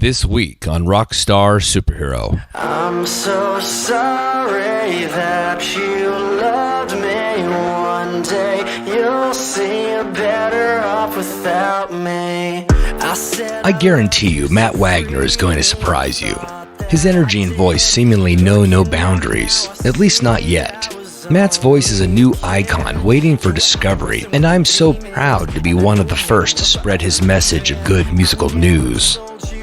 This week on Rockstar Superhero. I'm so sorry that you loved me. One day you'll see you're better off without me. I guarantee you Matt Wagner is going to surprise you. His energy and voice seemingly know no boundaries, at least not yet. Matt's voice is a new icon waiting for discovery, and I'm so proud to be one of the first to spread his message of good musical news.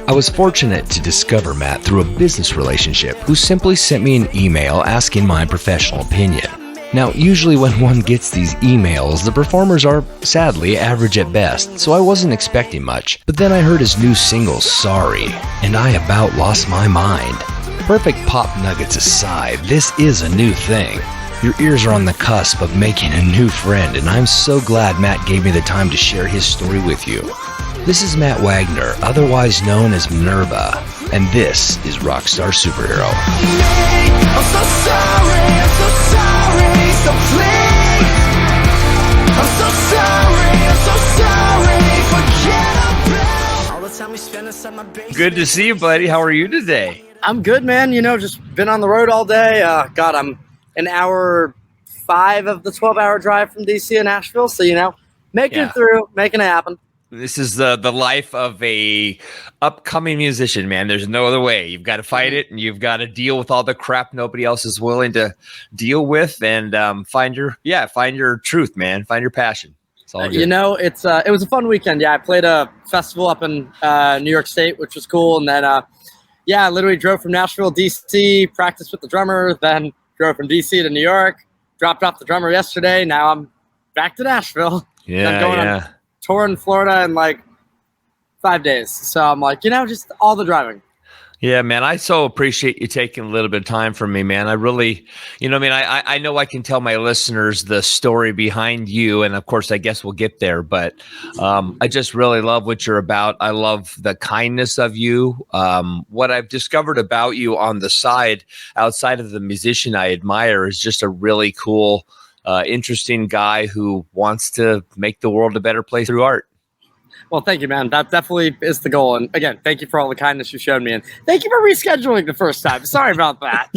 I was fortunate to discover Matt through a business relationship who simply sent me an email asking my professional opinion. Now, usually when one gets these emails, the performers are, sadly, average at best, so I wasn't expecting much. But then I heard his new single, Sorry, and I about lost my mind. Perfect pop nuggets aside, this is a new thing. Your ears are on the cusp of making a new friend, and I'm so glad Matt gave me the time to share his story with you. This is Matt Wagner, otherwise known as MNERVA, and this is Rockstar Superhero. I'm so sorry, so please. I'm so sorry, forget about all the time we spent inside my basement. Good to see you, buddy. How are you today? I'm good, man. You know, just been on the road all day. God, I'm an hour 5 of the 12-hour drive from DC and Nashville. So, you know, making it through, making it happen. This is the life of a upcoming musician, man. There's no other way. You've got to fight it, and you've got to deal with all the crap nobody else is willing to deal with, and find your truth, man. Find your passion. It's all good. You know, it was a fun weekend. Yeah, I played a festival up in New York State, which was cool, and then I literally drove from Nashville, DC, practiced with the drummer, then drove from DC to New York, dropped off the drummer yesterday. Now I'm back to Nashville. I'm going on tour in Florida in like 5 days. So I'm like, you know, just all the driving. Yeah, man. I so appreciate you taking a little bit of time from me, man. I really, I know I can tell my listeners the story behind you. And of course, I guess we'll get there. But I just really love what you're about. I love the kindness of you. What I've discovered about you on the side, outside of the musician I admire, is just a really cool, interesting guy who wants to make the world a better place through art. Well, thank you, man. That definitely is the goal. And again, thank you for all the kindness you showed me. And thank you for rescheduling the first time. Sorry about that.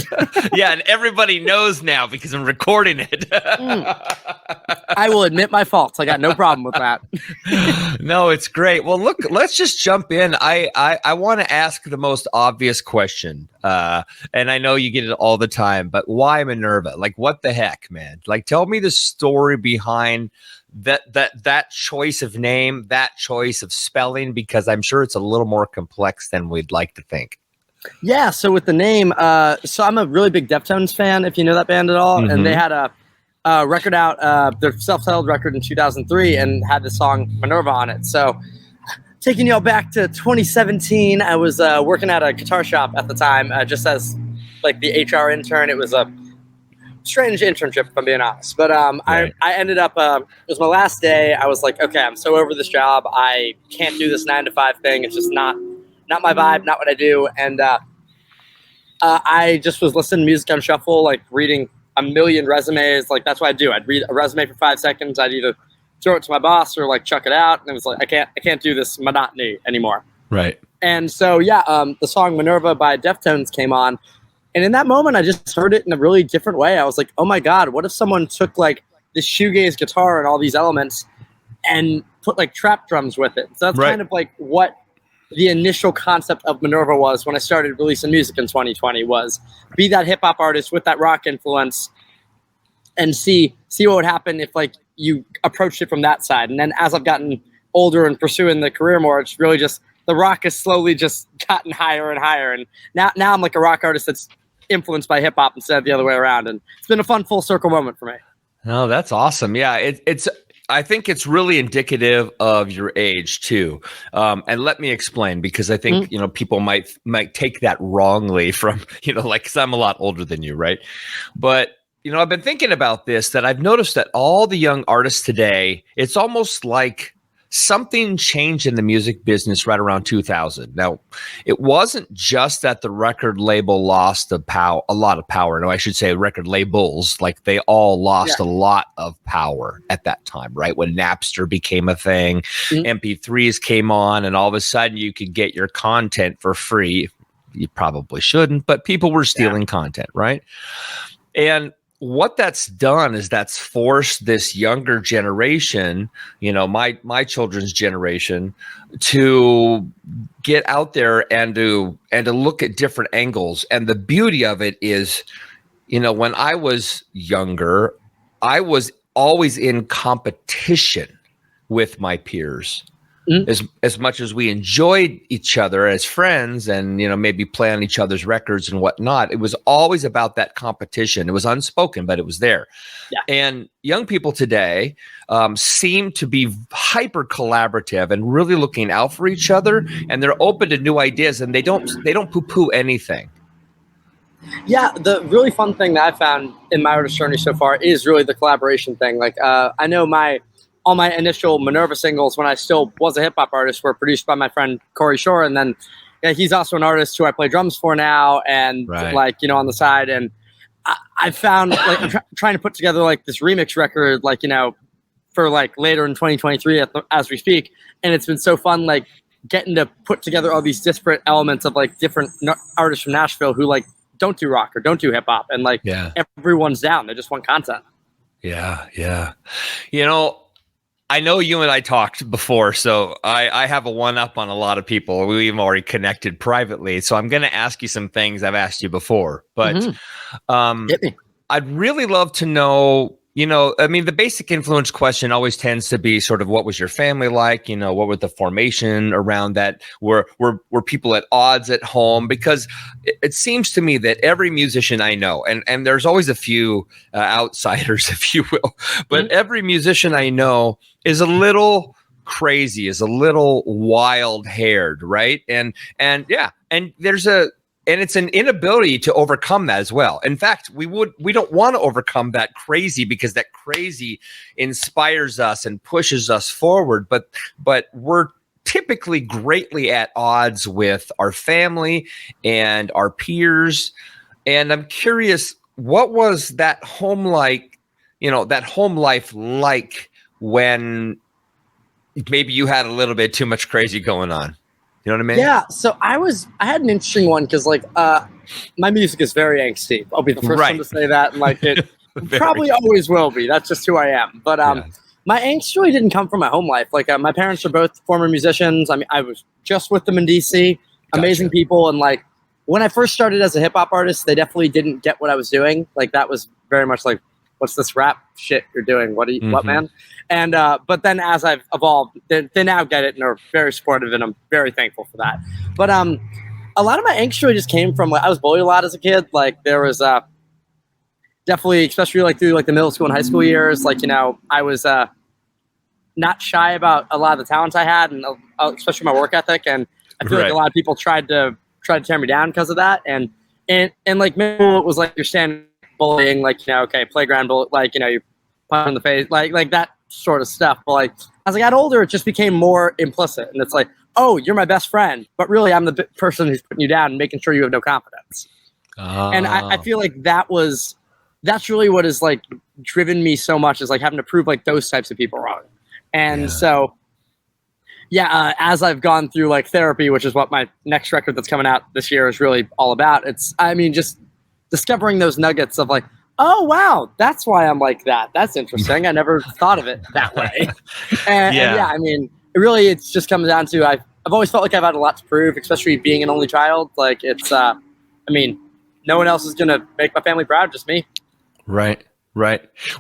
Yeah, and everybody knows now because I'm recording it. I will admit my faults. I got no problem with that. No, it's great. Well, look, let's just jump in. I want to ask the most obvious question. And I know you get it all the time, but why MNERVA? Like, what the heck, man? Like, tell me the story behind that choice of name, that choice of spelling, because I'm sure it's a little more complex than we'd like to think. Yeah, so with the name, so I'm a really big Deftones fan, if you know that band at all. Mm-hmm. And they had a record out, their self-titled record in 2003, and had the song MNERVA on it. So taking y'all back to 2017, I was working at a guitar shop at the time, just as like the HR intern. It was a strange internship, if I'm being honest. But right. I ended up, it was my last day. I was like, okay, I'm so over this job. I can't do this 9-to-5 thing. It's just not my vibe, not what I do. And I just was listening to music on shuffle, like reading a million resumes. Like, that's what I do. I'd read a resume for 5 seconds. I'd either throw it to my boss or like chuck it out. And it was like, I can't do this monotony anymore. Right. And so, the song MNERVA by Deftones came on. And in that moment, I just heard it in a really different way. I was like, oh my God, what if someone took like this shoegaze guitar and all these elements and put like trap drums with it? So that's kind of like what the initial concept of MNERVA was when I started releasing music in 2020, was be that hip hop artist with that rock influence and see what would happen if like you approached it from that side. And then as I've gotten older and pursuing the career more, it's really just the rock has slowly just gotten higher and higher. And now I'm like a rock artist that's influenced by hip hop instead of the other way around. And it's been a fun full circle moment for me. Oh, that's awesome. Yeah. I think it's really indicative of your age too. And let me explain, because I think, people might take that wrongly from, like, 'cause I'm a lot older than you. Right. But, I've been thinking about this, that I've noticed that all the young artists today, it's almost like something changed in the music business right around 2000. Now, it wasn't just that the record label lost a lot of power. No, I should say record labels, like they all lost a lot of power at that time, right? When Napster became a thing, MP3s came on, and all of a sudden you could get your content for free. You probably shouldn't, but people were stealing content, right? And what that's done is that's forced this younger generation, you know, my children's generation, to get out there and to look at different angles. And the beauty of it is, you know, when I was younger, I was always in competition with my peers. As much as we enjoyed each other as friends and, you know, maybe play on each other's records and whatnot, it was always about that competition. It was unspoken, but it was there. Yeah. And young people today seem to be hyper collaborative and really looking out for each other, and they're open to new ideas, and they don't poo-poo anything. Yeah, the really fun thing that I found in my artist journey so far is really the collaboration thing. Like, I know all my initial MNERVA singles, when I still was a hip hop artist, were produced by my friend Corey Shore, and then he's also an artist who I play drums for now, and like, you know, on the side. And I found like I'm trying to put together like this remix record, like, you know, for like later in 2023 as we speak, and it's been so fun, like getting to put together all these disparate elements of like different artists from Nashville who like don't do rock or don't do hip hop, and like everyone's down. They just want content. Yeah. You know, I know you and I talked before, so I have a one-up on a lot of people. We've already connected privately, so I'm going to ask you some things I've asked you before. But I'd really love to know, you know, I mean, the basic influence question always tends to be sort of what was your family like? You know, what was the formation around that? Were people at odds at home? Because it seems to me that every musician I know, and there's always a few outsiders, if you will, but every musician I know is a little crazy, is a little wild-haired, right? And it's an inability to overcome that as well. In fact, we don't want to overcome that crazy, because that crazy inspires us and pushes us forward. But we're typically greatly at odds with our family and our peers. And I'm curious, what was that home life like when maybe you had a little bit too much crazy going on? You know what I mean? Yeah. So I had an interesting one, because like my music is very angsty. I'll be the first one to say that, and like it probably always will be. That's just who I am. But my angst really didn't come from my home life. Like my parents are both former musicians. I mean, I was just with them in DC. Amazing people. And like when I first started as a hip hop artist, they definitely didn't get what I was doing. Like that was very much like, what's this rap shit you're doing? What man? And but then as I've evolved, they now get it and are very supportive, and I'm very thankful for that. But a lot of my angst really just came from, like, I was bullied a lot as a kid. Like there was definitely, especially like through like the middle school and high school years, like, you know, I was not shy about a lot of the talents I had, and especially my work ethic. And I feel like a lot of people tried to tear me down because of that. And like maybe it was like your standard bullying, like, you know, okay, playground bully, like, you know, you punch in the face, like that sort of stuff. But like as I got older, it just became more implicit, and it's like, oh, you're my best friend, but really I'm the person who's putting you down and making sure you have no confidence. And I feel like that's really what has like driven me so much, is like having to prove like those types of people wrong. And so as I've gone through like therapy, which is what my next record that's coming out this year is really all about, it's, I mean, just discovering those nuggets of like, oh wow, that's why I'm like that. That's interesting. I never thought of it that way. And I mean, it just comes down to I've always felt like I've had a lot to prove, especially being an only child. Like it's, I mean, no one else is gonna make my family proud, just me. Right.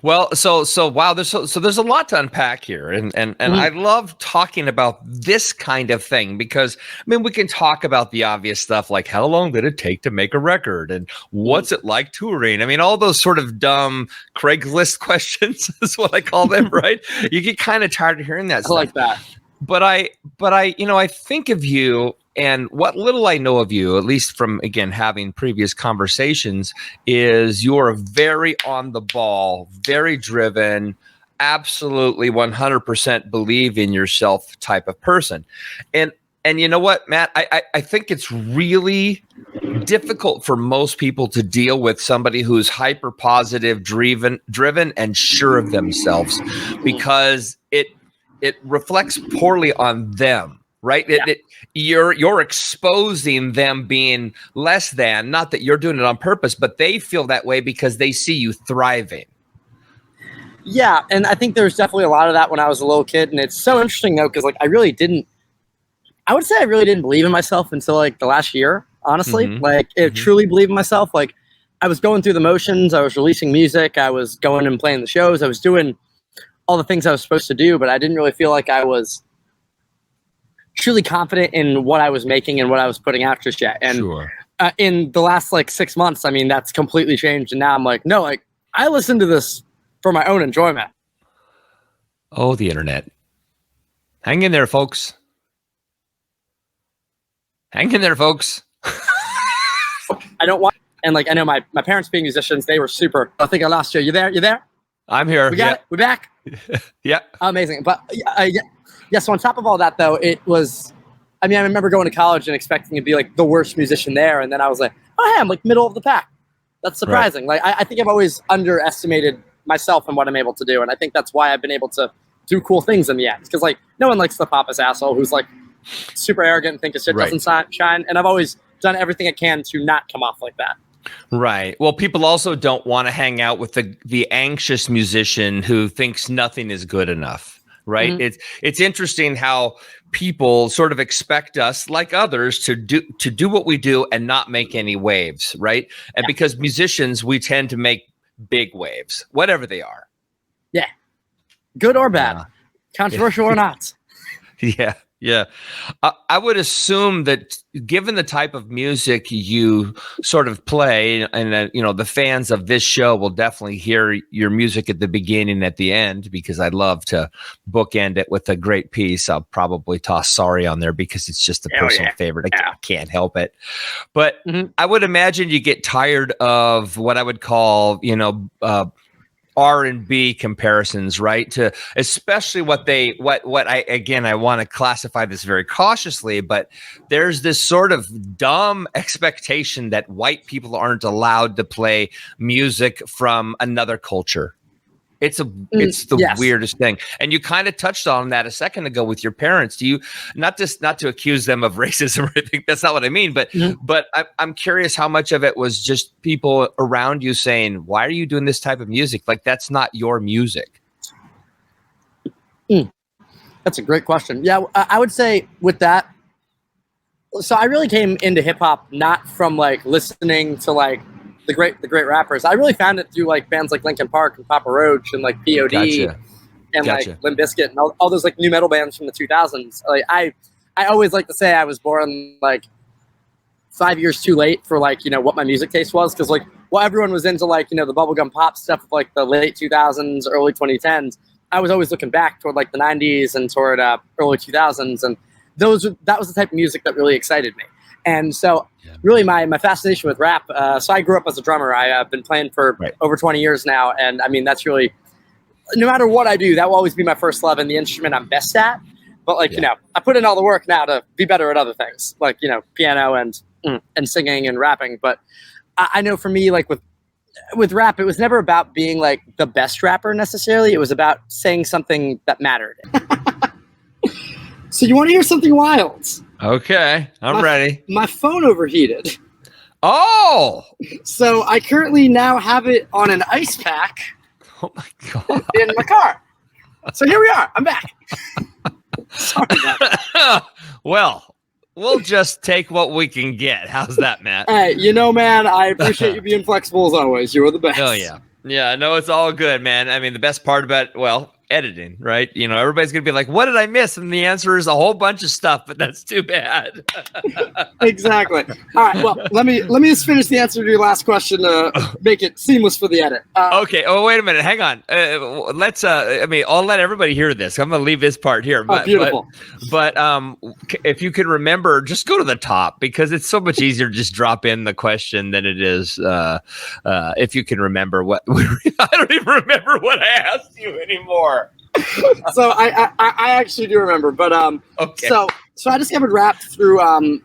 Well, so wow, there's a lot to unpack here, and I love talking about this kind of thing, because I mean, we can talk about the obvious stuff like how long did it take to make a record, and what's it like touring. I mean, all those sort of dumb Craigslist questions is what I call them, right? You get kind of tired of hearing that stuff. Like that. But I, you know, I think of you, and what little I know of you, at least from, again, having previous conversations, is you're very on the ball, very driven, absolutely 100% believe in yourself type of person. And you know what, Matt, I think it's really difficult for most people to deal with somebody who's hyper positive, driven and sure of themselves, because it reflects poorly on them. Right. Yeah. You're exposing them being less than, not that you're doing it on purpose, but they feel that way because they see you thriving. Yeah. And I think there's definitely a lot of that when I was a little kid. And it's so interesting, though, because like I really didn't believe in myself until like the last year, honestly. Like truly believe in myself. Like I was going through the motions. I was releasing music. I was going and playing the shows. I was doing all the things I was supposed to do, but I didn't really feel like I was truly confident in what I was making and what I was putting out just yet. And in the last like 6 months, I mean, that's completely changed. And now I'm like, no, like I listen to this for my own enjoyment. Oh, the internet. Hang in there, folks. Hang in there, folks. I don't want, and like, I know my parents being musicians, they were super, I think I lost you. You there? I'm here. We got it. We're back. Yeah. Amazing. But yeah, so on top of all that, though, it was, I mean, I remember going to college and expecting to be like the worst musician there. And then I was like, oh, hey, I'm like middle of the pack. That's surprising. Right. Like, I think I've always underestimated myself and what I'm able to do. And I think that's why I've been able to do cool things in the end. Because like, no one likes the pompous asshole who's like super arrogant and think his shit doesn't shine. And I've always done everything I can to not come off like that. Right. Well, people also don't want to hang out with the anxious musician who thinks nothing is good enough. Right. It's interesting how people sort of expect us, like others, to do what we do and not make any waves. Right. And because musicians, we tend to make big waves, whatever they are. Yeah. Good or bad, controversial or not. Yeah. Yeah. I would assume that given the type of music you sort of play, and the fans of this show will definitely hear your music at the beginning and at the end, because I'd love to bookend it with a great piece. I'll probably toss Sorry on there because it's just a personal favorite. I can't help it. But I would imagine you get tired of what I would call, R&B comparisons, right? To especially what I want to classify this very cautiously, but there's this sort of dumb expectation that white people aren't allowed to play music from another culture. It's the weirdest thing. And you kind of touched on that a second ago with your parents. Do you not to accuse them of racism or anything? That's not what I mean. But I'm curious how much of it was just people around you saying, "Why are you doing this type of music? Like that's not your music." That's a great question. Yeah, I would say with that. So I really came into hip hop not from like listening to like the great rappers. I really found it through like bands like Linkin Park and Papa Roach and like POD and like Limp Bizkit and all those like new metal bands from the 2000s. Like I always like to say I was born like 5 years too late for like, what my music taste was. Cause like, everyone was into like, the bubblegum pop stuff of like the late 2000s, early 2010s. I was always looking back toward like the 90s and toward early 2000s. And that was the type of music that really excited me. And so really my fascination with rap, so I grew up as a drummer. I've been playing for over 20 years now. And I mean, that's really, no matter what I do, that will always be my first love and the instrument I'm best at. But like, I put in all the work now to be better at other things, like, piano and singing and rapping. But I know for me, like with rap, it was never about being like the best rapper necessarily. It was about saying something that mattered. So you want to hear something wild? Okay, I'm ready. My phone overheated. Oh! So I currently now have it on an ice pack. Oh my God. In my car. So here we are. I'm back. Sorry about that. Well, we'll just take what we can get. How's that, Matt? Hey, man, I appreciate you being flexible as always. You're the best. Oh, yeah. Yeah, no, it's all good, man. I mean, the best part about, editing, right? You know, everybody's gonna be like, "What did I miss?" And the answer is a whole bunch of stuff, but that's too bad. Exactly. All right. Well, let me just finish the answer to your last question to make it seamless for the edit. Okay. Oh, wait a minute. Hang on. Let's. I mean, I'll let everybody hear this. I'm gonna leave this part here. But, beautiful. But if you can remember, just go to the top because it's so much easier to just drop in the question than it is if you can remember what. I don't even remember what I asked you anymore. So I actually do remember, but Okay. So I discovered rap through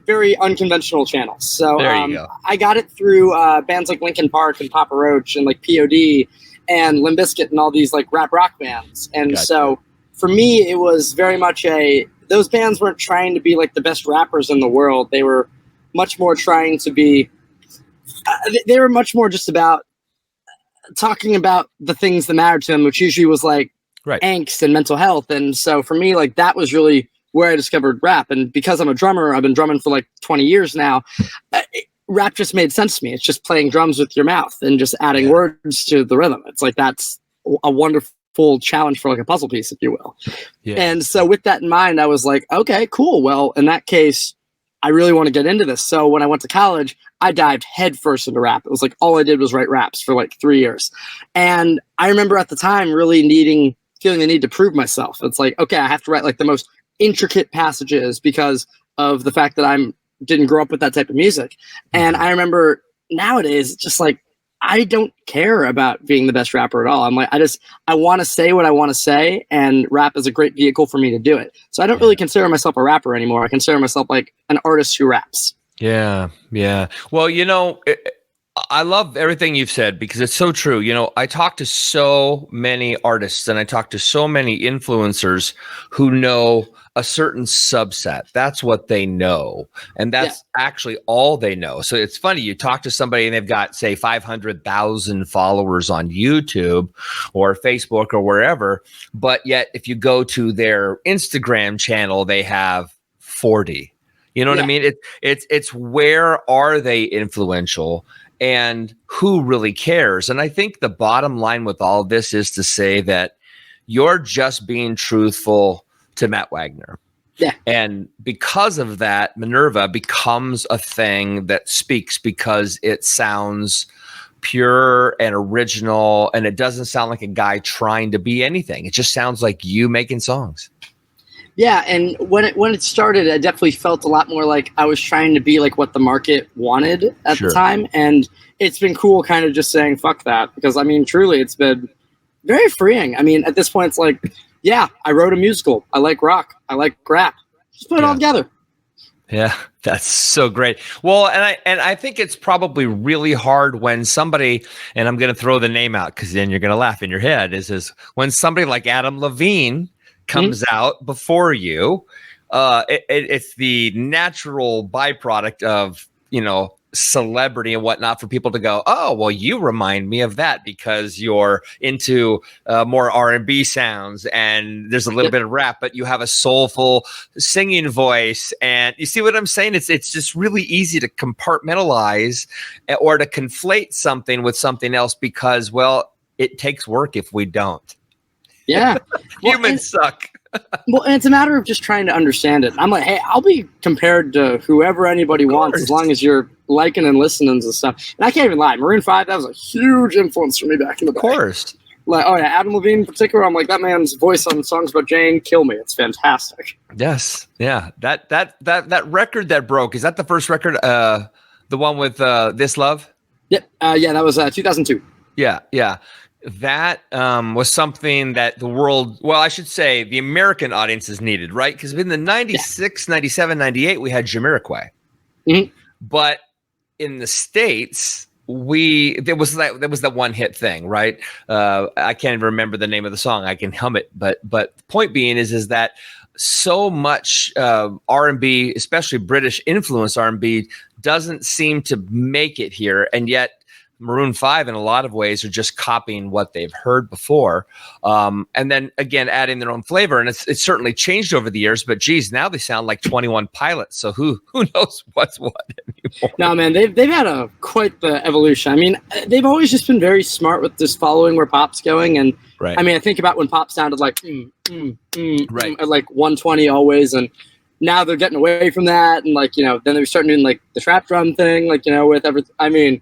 very unconventional channels. So There you go. I got it through bands like Linkin Park and Papa Roach and like POD and Limp Bizkit and all these like rap rock bands. And Gotcha. so for me, it was very much those bands weren't trying to be like the best rappers in the world. They were much more trying to be. They were much more just about talking about the things that mattered to them, which usually was like Right. angst and mental health. And so for me, like that was really where I discovered rap. And because I'm a drummer, I've been drumming for like 20 years now. Rap just made sense to me. It's just playing drums with your mouth and just adding words to the rhythm. It's like that's a wonderful challenge for like a puzzle piece, if you will. Yeah. And so with that in mind, I was like, okay, cool. Well, in that case, I really want to get into this. So when I went to college, I dived headfirst into rap. It was like all I did was write raps for like 3 years. And I remember at the time really feeling the need to prove myself. It's like, okay, I have to write like the most intricate passages because of the fact that didn't grow up with that type of music. And I remember nowadays, just like, I don't care about being the best rapper at all. I'm like, I want to say what I want to say, and rap is a great vehicle for me to do it. So I don't really consider myself a rapper anymore. I consider myself like an artist who raps. Yeah. Yeah. Well, you know, I love everything you've said because it's so true. You know, I talk to so many artists and I talk to so many influencers who know a certain subset. That's what they know. And that's actually all they know. So it's funny. You talk to somebody and they've got, say, 500,000 followers on YouTube or Facebook or wherever. But yet, if you go to their Instagram channel, they have 40. You know what I mean? It's where are they influential? And who really cares? And I think the bottom line with all of this is to say that you're just being truthful to Matt Wagner. Yeah. And because of that, MNERVA becomes a thing that speaks because it sounds pure and original, and it doesn't sound like a guy trying to be anything. It just sounds like you making songs. Yeah, and when it started, I definitely felt a lot more like I was trying to be like what the market wanted at the time, and it's been cool kind of just saying fuck that, because I mean truly it's been very freeing. I mean at this point it's like, yeah, I wrote a musical, I like rock, I like rap, just put it all together. Yeah, that's so great. Well, and I think it's probably really hard when somebody, and I'm going to throw the name out because then you're going to laugh in your head, is when somebody like Adam Levine comes out before you. It's the natural byproduct of, you know, celebrity and whatnot for people to go, oh, well, you remind me of that because you're into more R&B sounds and there's a little bit of rap, but you have a soulful singing voice. And you see what I'm saying? It's just really easy to compartmentalize or to conflate something with something else because, well, it takes work if we don't. Yeah. Humans suck. Well, and it's a matter of just trying to understand it. I'm like, hey, I'll be compared to whoever anybody wants as long as you're liking and listening and stuff. And I can't even lie. Maroon 5, that was a huge influence for me back in the day. Of course. Like, oh yeah, Adam Levine in particular, I'm like, that man's voice on songs about Jane, kill me. It's fantastic. Yes. Yeah. That record that broke, is that the first record? The one with This Love? Yep. Yeah, that was 2002. Yeah. Yeah. That was something that the world, well, I should say the American audiences needed, right? Because in the 96, 97, 98, we had Jamiroquai. Mm-hmm. But in the States, there was that one hit thing, right? I can't even remember the name of the song. I can hum it. But the point being is that so much R&B, especially British influenced R&B, doesn't seem to make it here. And yet Maroon 5 in a lot of ways are just copying what they've heard before. And then again, adding their own flavor. And it's certainly changed over the years, but geez, now they sound like 21 Pilots. So who knows what's what anymore? No, man, they've had quite the evolution. I mean, they've always just been very smart with just following where pop's going. And right. I mean, I think about when pop sounded like, right. At like 120 always. And now they're getting away from that. And like, then they're starting doing like the trap drum thing, like, with everything. I mean,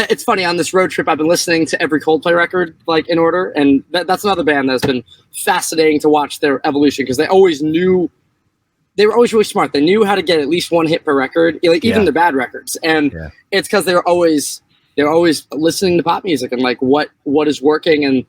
it's funny, on this road trip I've been listening to every Coldplay record like in order, and that's another band that's been fascinating to watch their evolution, because they were always really smart. They knew how to get at least one hit per record, like even the bad records, and it's because they're always listening to pop music and like what is working, and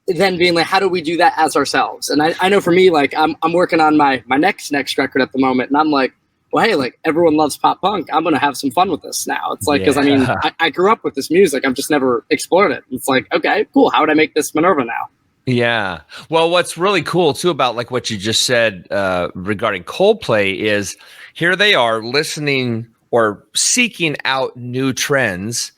then being like, how do we do that as ourselves? And I know for me, like I'm working on my next record at the moment, and I'm like, well, hey, like everyone loves pop punk. I'm going to have some fun with this now. It's like, because I mean, I grew up with this music. I've just never explored it. It's like, okay, cool. How would I make this MNERVA now? Yeah. Well, what's really cool too about like what you just said regarding Coldplay is here they are listening or seeking out new trends,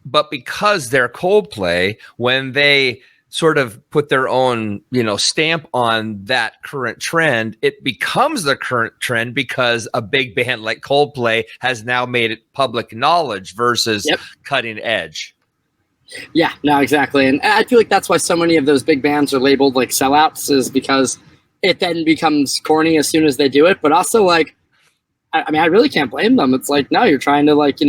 but because they're Coldplay, when they sort of put their own, stamp on that current trend, it becomes the current trend because a big band like Coldplay has now made it public knowledge versus cutting edge. Yeah, no, exactly. And I feel like that's why so many of those big bands are labeled like sellouts, is because it then becomes corny as soon as they do it. But also, like, I mean, I really can't blame them. It's like, no, you're trying to like,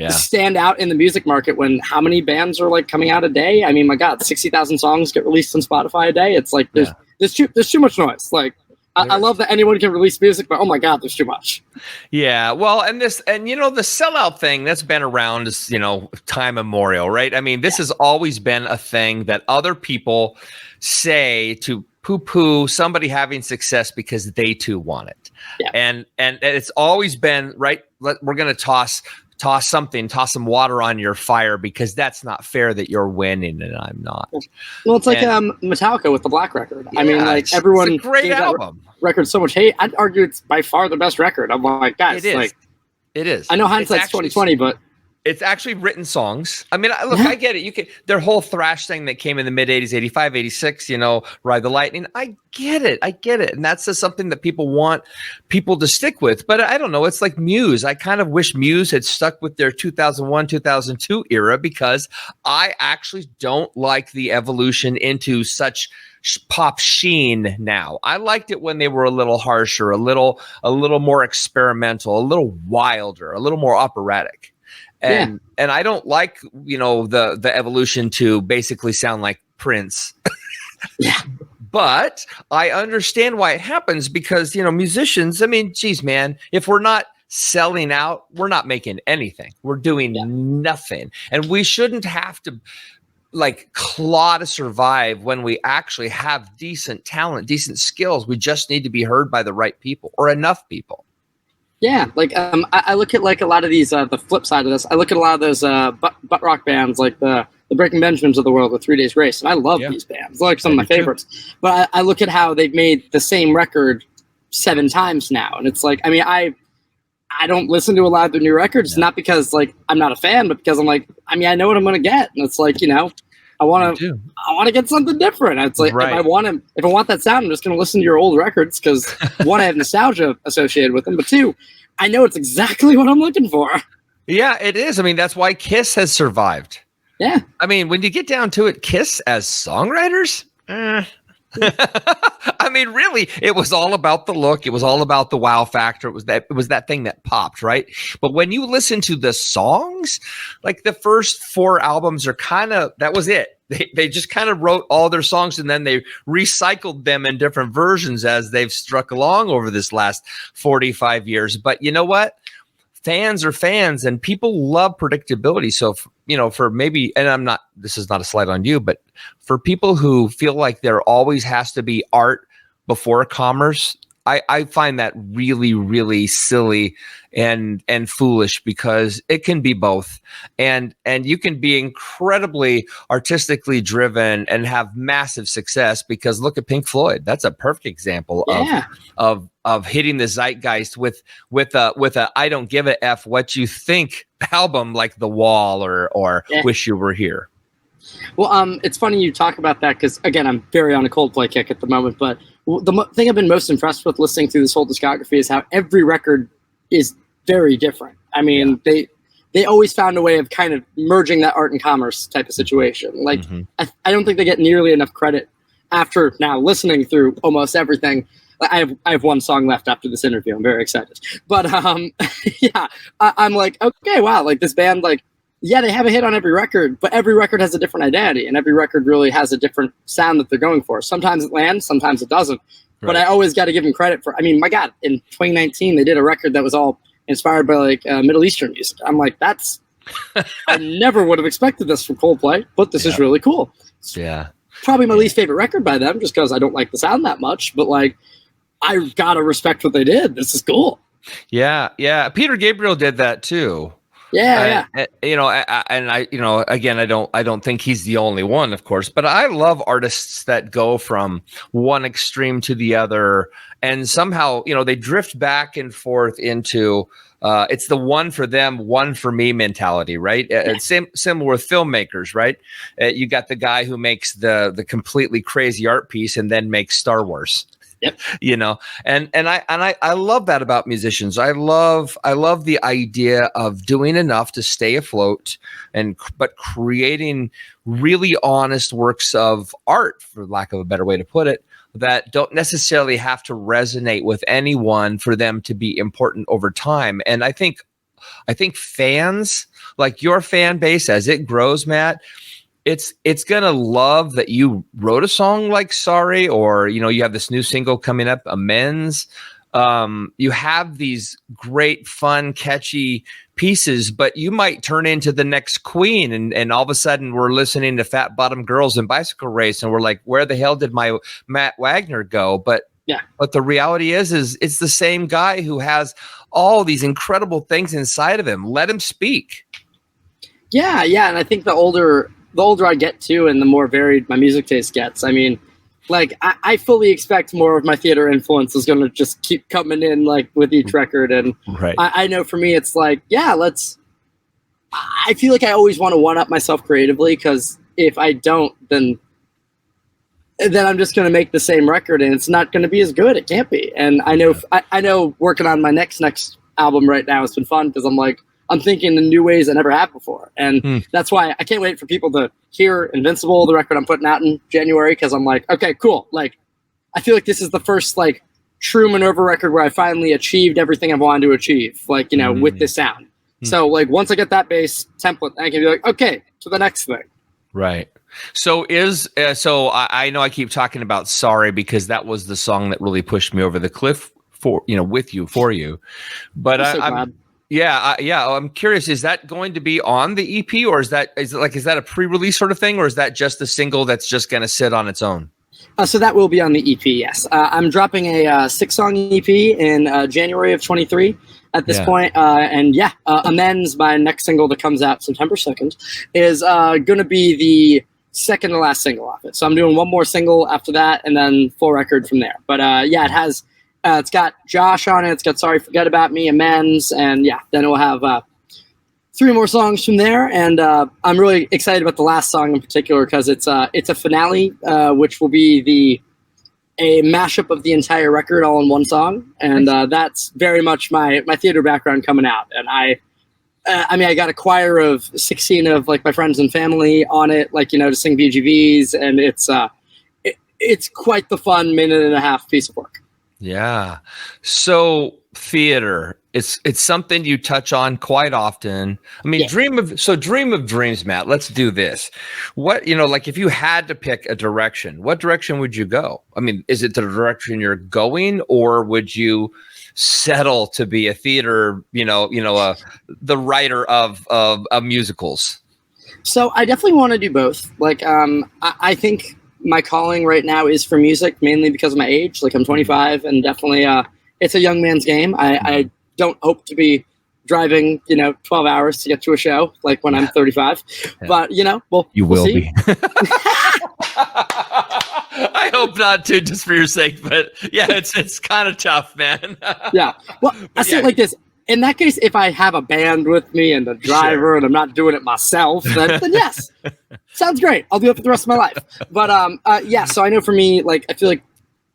stand out in the music market when how many bands are like coming out a day? I mean, my God, 60,000 songs get released on Spotify a day. It's like there's too much noise. Like I love that anyone can release music, but oh my God, there's too much. Yeah, well, and the sellout thing that's been around is time immemorial, right? I mean, this has always been a thing that other people say to poo-poo somebody having success because they too want it. Yeah. And it's always been right. We're going to toss some water on your fire because that's not fair that you're winning and I'm not. Well, it's like Metallica with the Black Record. I mean, like everyone it's a great album. Record so much hate. I'd argue it's by far the best record. I'm like, guys, it is. I know hindsight's 2020, but it's actually written songs. I mean, look, I get it. Their whole thrash thing that came in the mid 80s, 85, 86, Ride the Lightning. I get it. And that's just something that people want people to stick with. But I don't know. It's like Muse. I kind of wish Muse had stuck with their 2001, 2002 era, because I actually don't like the evolution into such pop sheen now. I liked it when they were a little harsher, a little more experimental, a little wilder, a little more operatic. And I don't like, the evolution to basically sound like Prince. But I understand why it happens because, musicians, I mean, geez, man, if we're not selling out, we're not making anything. We're doing nothing. And we shouldn't have to like claw to survive when we actually have decent talent, decent skills. We just need to be heard by the right people or enough people. Yeah, like I look at like a lot of these, the flip side of this, I look at a lot of those butt rock bands like the Breaking Benjamins of the world with 3 Days Grace, and I love these bands. They're like some of my favorites. But I look at how they've made the same record 7 times now, and it's like, I mean, I don't listen to a lot of their new records, not because like I'm not a fan, but because I'm like, I mean, I know what I'm going to get, and it's like, I want to get something different. It's like if I want that sound, I'm just going to listen to your old records because one, I have nostalgia associated with them, but 2, I know it's exactly what I'm looking for. Yeah, it is. I mean, that's why Kiss has survived. Yeah. I mean, when you get down to it, Kiss as songwriters, I mean, really, it was all about the look. It was all about the wow factor. It was that thing that popped, right? But when you listen to the songs, like the first 4 albums are that was it. They just kind of wrote all their songs and then they recycled them in different versions as they've struck along over this last 45 years. But you know what? Fans are fans and people love predictability. So, for maybe, and this is not a slight on you, but for people who feel like there always has to be art before commerce, I find that really, really silly and foolish, because it can be both, and you can be incredibly artistically driven and have massive success. Because look at Pink Floyd. That's a perfect example of hitting the zeitgeist with a I don't give a F what you think album, like The Wall or Wish You Were Here. Well, it's funny you talk about that, because again, I'm very on a Coldplay kick at the moment. But the thing I've been most impressed with listening through this whole discography is how every record is very different. I mean, they always found a way of kind of merging that art and commerce type of situation. Like, I don't think they get nearly enough credit after now listening through almost everything. I have one song left after this interview. I'm very excited. But yeah, I'm like, okay, wow, like this band, like, yeah, they have a hit on every record, but every record has a different identity, and every record really has a different sound that they're going for. Sometimes it lands, sometimes it doesn't. Right. But I always got to give them credit for, I mean, my God, in 2019, they did a record that was all inspired by like Middle Eastern music. I'm like, that's, I never would have expected this from Coldplay, but this is really cool. Yeah. Probably my least favorite record by them, just because I don't like the sound that much, but like, I got to respect what they did. This is cool. Yeah. Yeah. Peter Gabriel did that too. Yeah. You know, and I, you know, again, I don't think he's the only one, of course, but I love artists that go from one extreme to the other, and somehow, you know, they drift back and forth into it's the one for them, one for me mentality, right? Similar with filmmakers, right? You got the guy who makes the completely crazy art piece and then makes Star Wars. Yep. You know, and I love that about musicians. I love the idea of doing enough to stay afloat, but creating really honest works of art, for lack of a better way to put it, that don't necessarily have to resonate with anyone for them to be important over time. And I think fans, like your fan base, as it grows, Matt, it's gonna love that you wrote a song like Sorry, or, you know, you have this new single coming up, Amends. You have these great, fun, catchy pieces, but you might turn into the next Queen, and all of a sudden we're listening to Fat Bottom Girls and Bicycle Race, and we're like, where the hell did my Matt Wagner go? But the reality is it's the same guy who has all these incredible things inside of him. Let him speak. Yeah, and I think the older I get to, and the more varied my music taste gets, I mean, like, I fully expect more of my theater influence is going to just keep coming in, like, with each record. And I know for me, it's like, I feel like I always want to one-up myself creatively, because if I don't, then I'm just going to make the same record, and it's not going to be as good. It can't be. And I know working on my next album right now has been fun, because I'm thinking in new ways I never have before. And that's why I can't wait for people to hear Invincible, the record I'm putting out in January, because I'm like, okay, cool. Like, I feel like this is the first, like, true MNERVA record where I finally achieved everything I've wanted to achieve, like, you know, with this sound. So, like, once I get that bass template, I can be like, okay, to the next thing. Right. So I know I keep talking about Sorry, because that was the song that really pushed me over the cliff for you. But I'm so glad. I'm curious, is that going to be on the EP, or is that a pre-release sort of thing, or is that just a single that's just going to sit on its own? So that will be on the EP, yes. I'm dropping a 6-song EP in January of 23 at this point. Amends, my next single that comes out September 2nd, is going to be the second to last single off it. So I'm doing one more single after that, and then full record from there. But it has... it's got Josh on it. It's got Sorry, Forget About Me, Amends, and then we'll have 3 more songs from there. And I'm really excited about the last song in particular, because it's a finale, which will be a mashup of the entire record all in one song. And that's very much my theater background coming out. And I got a choir of 16 of, like, my friends and family on it, like, you know, to sing BGVs, and it's quite the fun 1.5-minute piece of work. Yeah. So theater, it's something you touch on quite often. I mean, dream of dreams, Matt. Let's do this. What, you know, like, if you had to pick a direction, what direction would you go? I mean, is it the direction you're going, or would you settle to be a theater, the writer of musicals? So I definitely want to do both. Like, I think my calling right now is for music, mainly because of my age. Like I'm 25, and definitely it's a young man's game. I don't hope to be driving 12 hours to get to a show like when I'm 35, but we'll will see. be. I hope not too, just for your sake. But yeah, it's kind of tough, man. Yeah. Well, I say it like this. In that case, if I have a band with me and a driver and I'm not doing it myself, then yes, sounds great. I'll do it for the rest of my life. But yeah, so I know for me, like, I feel like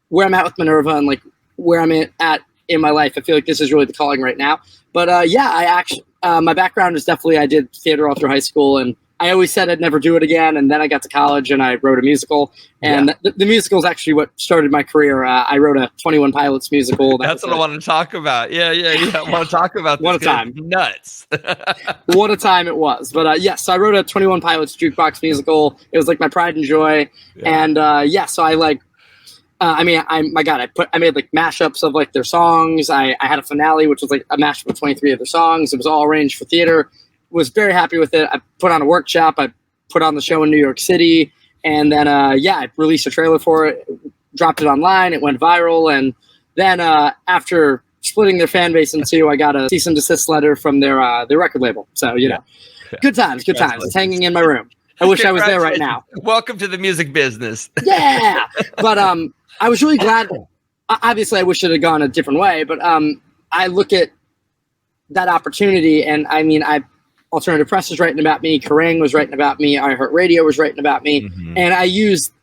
where I'm at with MNERVA and like where I'm at in my life, I feel like this is really the calling right now. But yeah, I actually, my background is definitely, I did theater all through high school, and I always said I'd never do it again. And then I got to college and I wrote a musical, and the musical is actually what started my career. I wrote a 21 Pilots musical. That's what I want to talk about. Yeah. I want to talk about this. What a time. Nuts. What a time it was. But yes, so I wrote a 21 Pilots jukebox musical. It was like my pride and joy. Yeah. And yeah, so I like, I made like mashups of like their songs. I had a finale, which was like a mashup of 23 of their songs. It was all arranged for theater. Was very happy with it. I put on a workshop. I put on the show in New York City, and then I released a trailer for it, dropped it online. It went viral, and then after splitting their fan base in two, I got a cease and desist letter from their record label. So good times. It's hanging in my room. I wish I was there right now. Welcome to the music business. Yeah, but I was really glad. Obviously, I wish it had gone a different way, but I look at that opportunity, and I mean, Alternative Press was writing about me, Kerrang was writing about me, iHeartRadio was writing about me, and I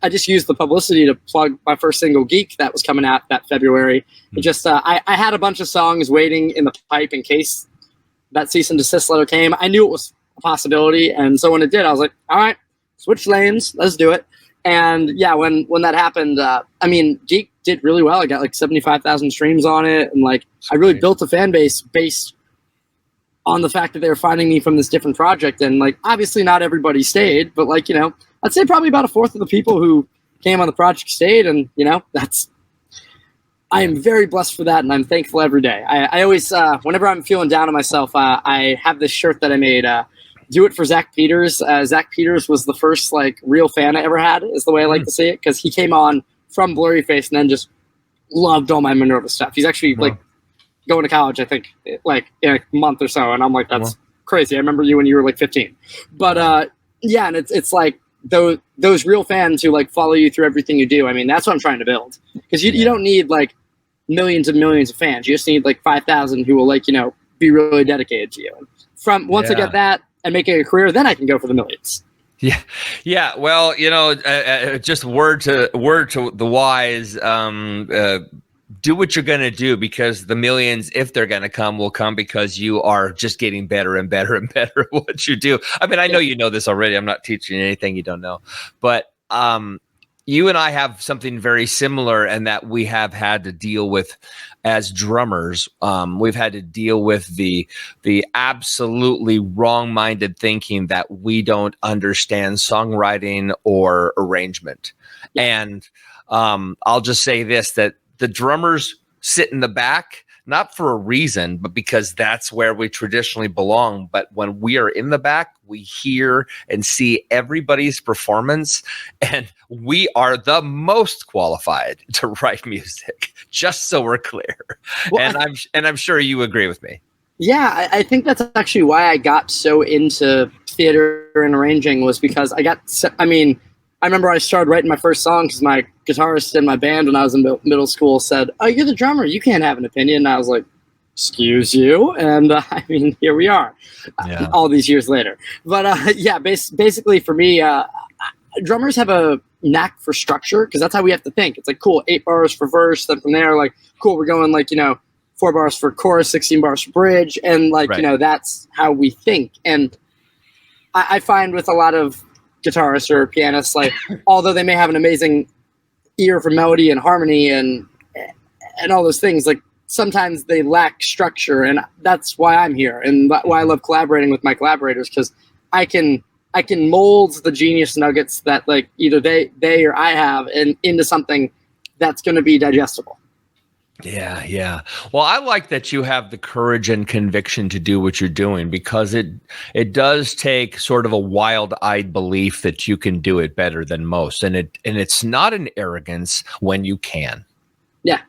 just used the publicity to plug my first single, Geek, that was coming out that February. It just I had a bunch of songs waiting in the pipe in case that cease and desist letter came. I knew it was a possibility, and so when it did, I was like, all right, switch lanes, let's do it. And yeah, when that happened, I mean, Geek did really well. I got like 75,000 streams on it, and like I really built a fan base based on the fact that they were finding me from this different project. And like, obviously not everybody stayed, but like, I'd say probably about a fourth of the people who came on the project stayed. And I am very blessed for that. And I'm thankful every day. I always, whenever I'm feeling down on myself, I have this shirt that I made, do it for Zach Peters. Zach Peters was the first like real fan I ever had, is the way I like to say it. Cause he came on from Blurry Face and then just loved all my MNERVA stuff. He's actually like going to college, I think, like in a month or so, and I'm like, that's crazy. I remember you when you were like 15. But yeah, and it's like those real fans who like follow you through everything you do. I mean, that's what I'm trying to build, because you don't need like millions and millions of fans. You just need like 5,000 who will like be really dedicated to you. From once I get that and make it a career, then I can go for the millions. Yeah. Well, just word to the wise. Do what you're going to do, because the millions, if they're going to come, will come because you are just getting better and better and better at what you do. I mean, I know you know this already. I'm not teaching you anything you don't know. But you and I have something very similar, and that we have had to deal with as drummers. We've had to deal with the absolutely wrong-minded thinking that we don't understand songwriting or arrangement. And I'll just say this, that the drummers sit in the back, not for a reason, but because that's where we traditionally belong. But when we are in the back, we hear and see everybody's performance, and we are the most qualified to write music, just so we're clear. Well, I'm sure you agree with me. Yeah, I think that's actually why I got so into theater and arranging, was because I remember I started writing my first song because my guitarist in my band when I was in middle school said, "Oh, you're the drummer. You can't have an opinion." And I was like, "Excuse you?" And I mean, here we are, all these years later. But yeah, basically for me, drummers have a knack for structure, because that's how we have to think. It's like, cool, 8 bars for verse. Then from there, like, cool, we're going like 4 bars for chorus, 16 bars for bridge, and like that's how we think. And I find with a lot of guitarists or pianists, like, although they may have an amazing ear for melody and harmony and all those things, like sometimes they lack structure, and that's why I'm here, and why I love collaborating with my collaborators, because I can mold the genius nuggets that like either they or I have, and into something that's going to be digestible. Yeah, yeah. Well, I like that you have the courage and conviction to do what you're doing, because it does take sort of a wild-eyed belief that you can do it better than most, and it's not an arrogance when you can. Yeah.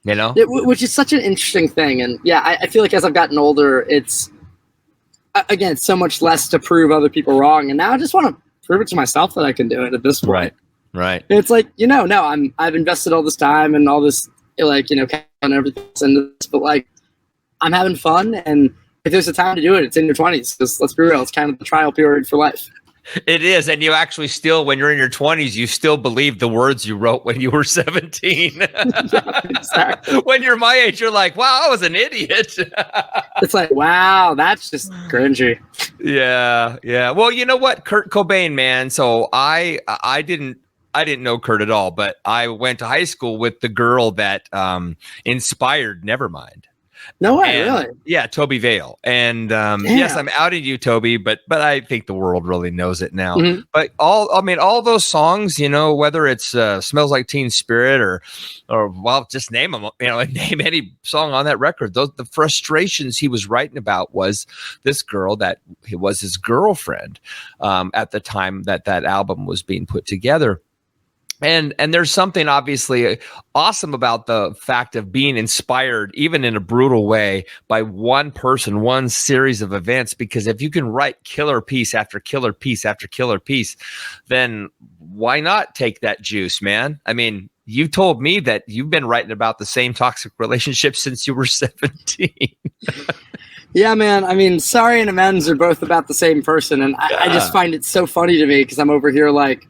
You know? Which is such an interesting thing. And yeah, I feel like as I've gotten older, it's again, so much less to prove other people wrong. And now I just want to prove it to myself that I can do it at this point. Right. It's like, no, I've invested all this time and all this, like, and everything into this, but like, I'm having fun. And if there's a time to do it, it's in your 20s. Because let's be real, it's kind of the trial period for life. It is. And you actually still, when you're in your 20s, you still believe the words you wrote when you were 17. Yeah, exactly. When you're my age, you're like, wow, I was an idiot. It's like, wow, that's just cringy. Yeah. Well, you know what? Kurt Cobain, man. So I didn't know Kurt at all, but I went to high school with the girl that inspired Nevermind. No way, really? Yeah, Tobi Vail. And yes, I'm outing you, Tobi, but I think the world really knows it now. Mm-hmm. But all those songs, whether it's Smells Like Teen Spirit or well, just name them, name any song on that record. The frustrations he was writing about was this girl that was his girlfriend at the time that album was being put together. And there's something obviously awesome about the fact of being inspired, even in a brutal way, by one person, one series of events. Because if you can write killer piece after killer piece after killer piece, then why not take that juice, man? I mean, you told me that you've been writing about the same toxic relationship since you were 17. Yeah, man. I mean, Sorry and Amends are both about the same person. And I just find it so funny to me because I'm over here like,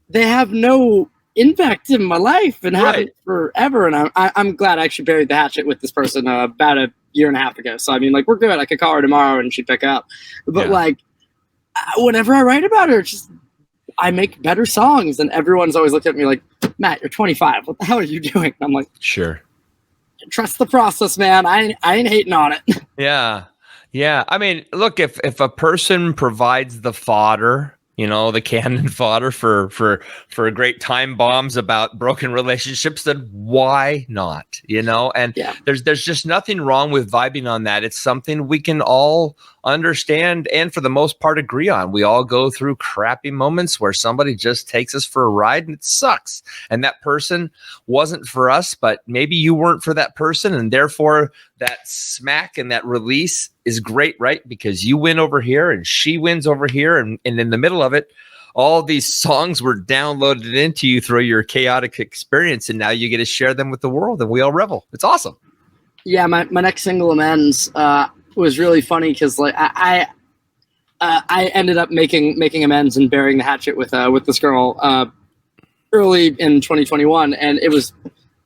they have no impact in my life and haven't forever. And I'm glad I actually buried the hatchet with this person about a year and a half ago. So, I mean, like, we're good. I could call her tomorrow and she'd pick up. But, like, whenever I write about her, I make better songs. And everyone's always looking at me like, Matt, you're 25. What the hell are you doing? And I'm like, sure. Trust the process, man. I ain't hating on it. Yeah. I mean, look, if a person provides the fodder, the cannon fodder for great time bombs about broken relationships, then why not? And there's just nothing wrong with vibing on that. It's something we can all understand and for the most part agree on. We all go through crappy moments where somebody just takes us for a ride and it sucks. And that person wasn't for us, but maybe you weren't for that person. And therefore that smack and that release is great, right? Because you win over here and she wins over here. And in the middle of it, all these songs were downloaded into you through your chaotic experience. And now you get to share them with the world and we all revel. It's awesome. Yeah. My next single, Amends, was really funny because like I ended up making amends and burying the hatchet with this girl early in 2021, and it was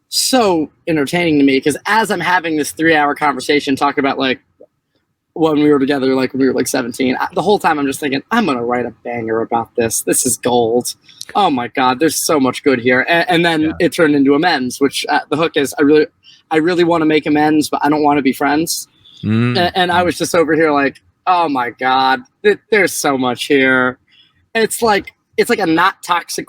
so entertaining to me because as I'm having this 3-hour conversation talking about like when we were together, like when we were like 17, the whole time I'm just thinking I'm gonna write a banger about this. This is gold. Oh my god, there's so much good here. And then it turned into Amends, which the hook is I really want to make amends, but I don't want to be friends. And I was just over here like, oh my god, there's so much here. It's like a not toxic.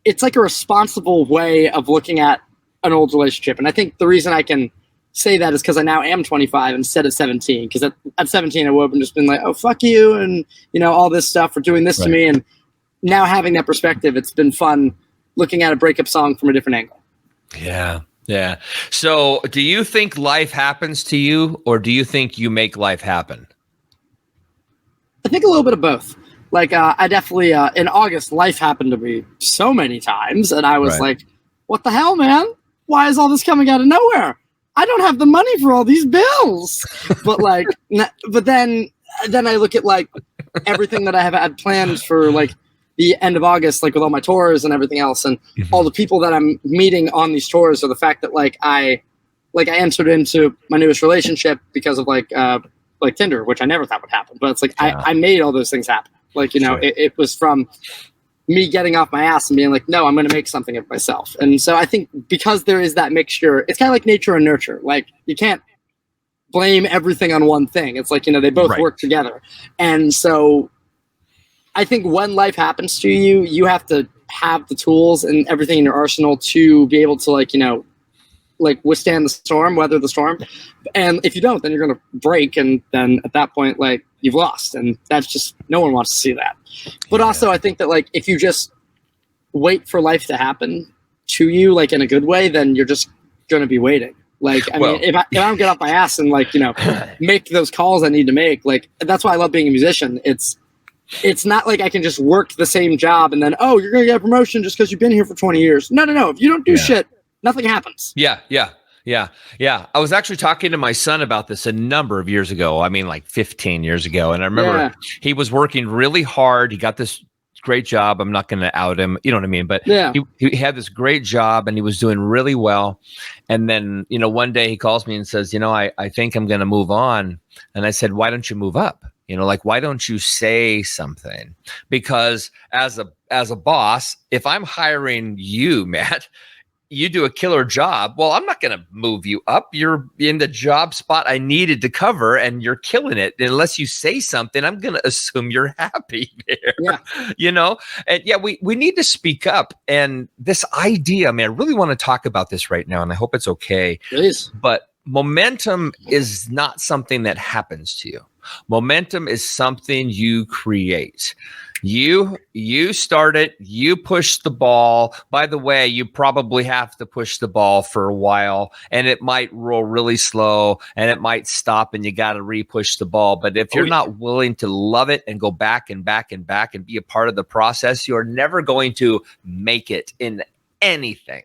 It's like a responsible way of looking at an old relationship. And I think the reason I can say that is because I now am 25 instead of 17. Because at 17 I would have just been like, oh fuck you, and all this stuff for doing this to me. And now having that perspective, it's been fun looking at a breakup song from a different angle. Yeah. So do you think life happens to you or do you think you make life happen? I think a little bit of both. Like I definitely, in August, life happened to me so many times. And I was like, what the hell, man? Why is all this coming out of nowhere? I don't have the money for all these bills. But like, but then I look at like everything that I have had planned for like the end of August, like with all my tours and everything else, and all the people that I'm meeting on these tours, or the fact that like I entered into my newest relationship because of like Tinder, which I never thought would happen, but it's like I made all those things happen. Like it was from me getting off my ass and being like, no, I'm going to make something of myself. And so I think because there is that mixture, it's kind of like nature and nurture. Like you can't blame everything on one thing. It's like they both work together, and so. I think when life happens to you, you have to have the tools and everything in your arsenal to be able to like withstand the storm, weather the storm. And if you don't, then you're going to break. And then at that point, like, you've lost. And that's just, no one wants to see that. But also I think that like, if you just wait for life to happen to you, like in a good way, then you're just going to be waiting. Like, I mean, if I don't get off my ass and like, make those calls I need to make, like, that's why I love being a musician. It's not like I can just work the same job and then, oh, you're going to get a promotion just because you've been here for 20 years. No. If you don't do shit, nothing happens. Yeah. I was actually talking to my son about this a number of years ago. I mean, like 15 years ago. And I remember he was working really hard. He got this great job. I'm not going to out him. You know what I mean? But he had this great job and he was doing really well. And then, one day he calls me and says, I think I'm going to move on. And I said, why don't you move up? Like, why don't you say something? Because as a boss, if I'm hiring you, Matt, you do a killer job. Well, I'm not going to move you up. You're in the job spot I needed to cover and you're killing it. Unless you say something, I'm going to assume you're happy there, And we need to speak up. And this idea, man, I really want to talk about this right now. And I hope it's okay. Please. But momentum is not something that happens to you. Momentum is something you create. You start it, you push the ball. By the way, you probably have to push the ball for a while and it might roll really slow and it might stop and you got to re-push the ball. But if you're not willing to love it and go back and back and back and be a part of the process, you're never going to make it in anything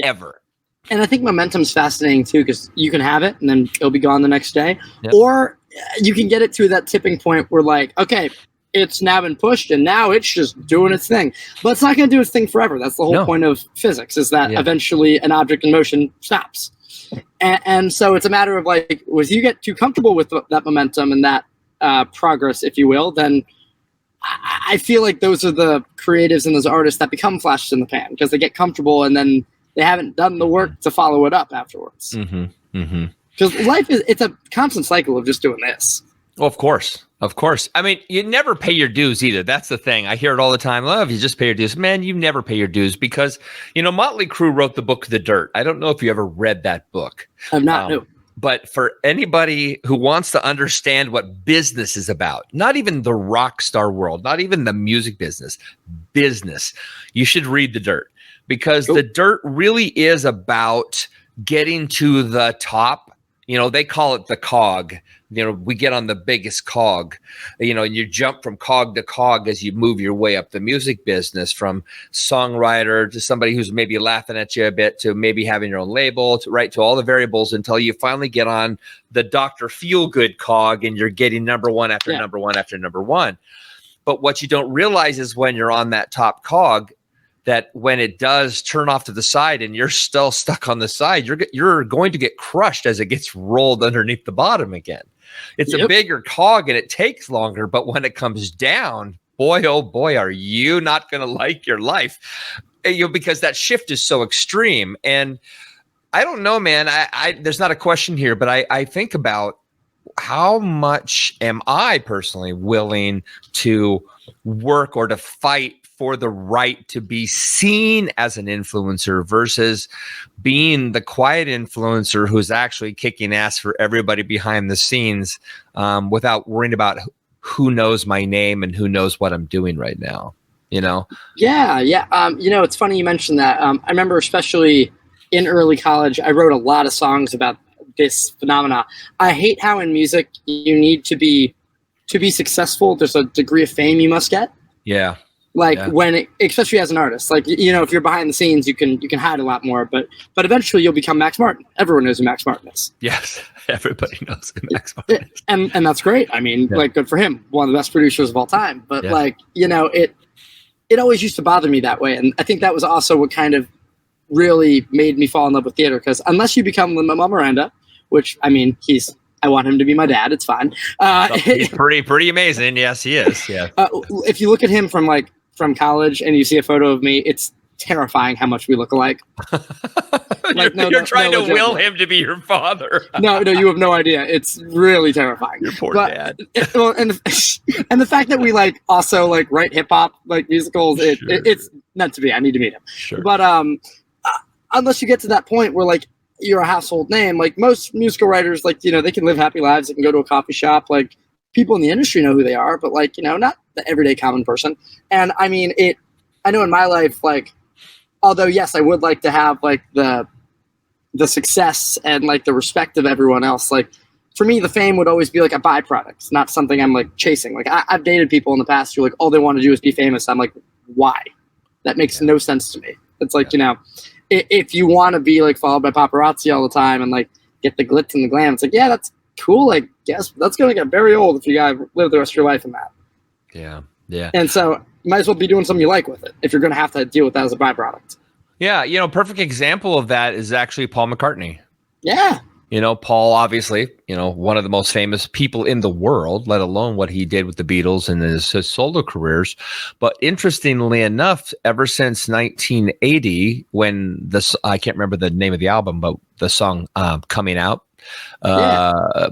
ever. And I think momentum's fascinating too, because you can have it and then it'll be gone the next day. Yep. Or you can get it to that tipping point where like, okay, it's now been pushed and now it's just doing its thing. But it's not going to do its thing forever. That's the whole point of physics, is that eventually an object in motion stops. And so it's a matter of like, if you get too comfortable with that momentum and that progress, if you will, then I feel like those are the creatives and those artists that become flashes in the pan because they get comfortable and then they haven't done the work to follow it up afterwards. Because life it's a constant cycle of just doing this. Well, of course. I mean, you never pay your dues either. That's the thing. I hear it all the time. Oh, if you just pay your dues. Man, you never pay your dues because, Motley Crue wrote the book The Dirt. I don't know if you ever read that book. I've not, no. But for anybody who wants to understand what business is about, not even the rock star world, not even the music business, you should read The Dirt because The Dirt really is about getting to the top. They call it the cog. We get on the biggest cog, and you jump from cog to cog as you move your way up the music business from songwriter to somebody who's maybe laughing at you a bit to maybe having your own label to all the variables until you finally get on the Dr. Feelgood cog and you're getting number one after number one after number one. But what you don't realize is when you're on that top cog, that when it does turn off to the side and you're still stuck on the side, you're going to get crushed as it gets rolled underneath the bottom again. It's a bigger cog and it takes longer, but when it comes down, boy, oh boy, are you not going to like your life, because that shift is so extreme. And I don't know, man, there's not a question here, but I think about how much am I personally willing to work or to fight for the right to be seen as an influencer versus being the quiet influencer who's actually kicking ass for everybody behind the scenes without worrying about who knows my name and who knows what I'm doing right now, Yeah. It's funny you mentioned that. I remember especially in early college, I wrote a lot of songs about this phenomena. I hate how in music you need to be successful. There's a degree of fame you must get. Yeah. Especially as an artist, like, if you're behind the scenes, you can hide a lot more, but eventually you'll become Max Martin. Everyone knows who Max Martin is. Yes. Everybody knows who Max Martin is. And that's great. I mean, good for him. One of the best producers of all time, but it always used to bother me that way. And I think that was also what kind of really made me fall in love with theater. Cause unless you become Lin-Manuel Miranda, which I mean, I want him to be my dad. It's fine. He's pretty amazing. Yes, he is. Yeah. If you look at him from college and you see a photo of me, it's terrifying how much we look alike. Like, you're trying to will him to be your father. No, you have no idea. It's really terrifying. Your poor dad. And the fact that we like also like write hip hop like musicals, it's meant to be. I need to meet him. Sure. But unless you get to that point where like you're a household name, like most musical writers, like, you know, they can live happy lives. They can go to a coffee shop. Like, people in the industry know who they are, but like, you know, not the everyday common person. And I mean, I know in my life, like, although yes, I would like to have like the success and like the respect of everyone else. Like, for me, the fame would always be like a byproduct. It's not something I'm like chasing. Like, I've dated people in the past who like all they want to do is be famous. I'm like, why? That makes no sense to me. It's like, you know, if you want to be like followed by paparazzi all the time and like get the glitz and the glam, it's like, yeah, that's cool. I guess that's going to get very old if you guys live the rest of your life in that. Yeah. Yeah. And so you might as well be doing something you like with it if you're going to have to deal with that as a byproduct. Yeah. You know, perfect example of that is actually Paul McCartney. Yeah. You know, Paul, obviously, you know, one of the most famous people in the world, let alone what he did with the Beatles and his solo careers. But interestingly enough, ever since 1980, when I can't remember the name of the album, but the song Coming Out